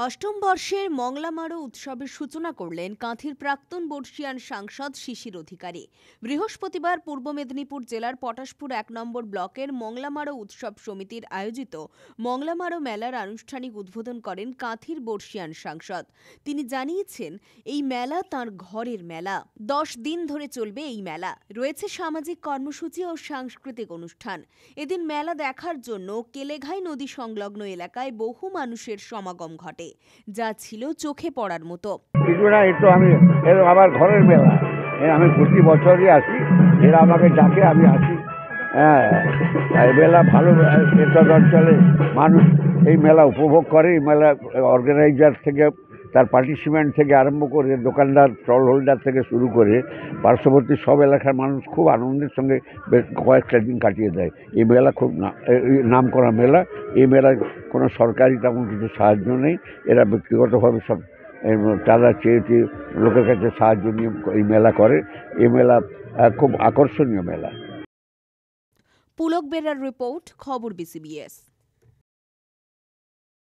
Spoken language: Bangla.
অষ্টম বর্ষের মংলামারো উৎসবের সূচনা করলেন কাঁথির প্রাক্তন বর্ষিয়ান সাংসদ শিশির অধিকারী। বৃহস্পতিবার পূর্ব মেদিনীপুর জেলার পটাশপুর ১ নম্বর ব্লকের মংলামারো উৎসব সমিতির আয়োজিত মংলামারো মেলার আনুষ্ঠানিক উদ্বোধন করেন কাঁথির বর্ষিয়ান সাংসদ। তিনি জানিয়েছেন, এই মেলা তাঁর ঘরের মেলা। 10 দিন ধরে চলবে এই মেলা। রয়েছে সামাজিক কর্মসূচি ও সাংস্কৃতিক অনুষ্ঠান। এদিন মেলা দেখার জন্য কেলেঘাই নদী সংলগ্ন এলাকায় বহু মানুষের সমাগম ঘটে, যা ছিল চোখে পড়ার মতো। কিছু না, একটু আমি আমার ঘরের মেলা, আমি প্রতি বছরই আসি, এরা আমাকে ডাকে, আমি আসি। হ্যাঁ, এই মেলা ভালো, এসব অঞ্চলে মানুষ এই মেলা উপভোগ করে। এই মেলা অর্গানাইজার থেকে, তার পার্টিসিপেন্ট থেকে আরম্ভ করে দোকানদার, স্টল হোল্ডার থেকে শুরু করে পার্শ্ববর্তী সব এলাকার মানুষ খুব আনন্দের সঙ্গে বেশ কয়েকটা দিন কাটিয়ে দেয়। এই মেলা খুব নাম করা মেলা। এই মেলায় কোনো সরকারি তেমন কিছু সাহায্য নেই। এরা ব্যক্তিগতভাবে সব তারা চেয়ে লোকের কাছে সাহায্য নিয়ে এই মেলা করে। এই মেলা খুব আকর্ষণীয় মেলা। পুলক বেরার রিপোর্ট, খবর বিসিবিএস।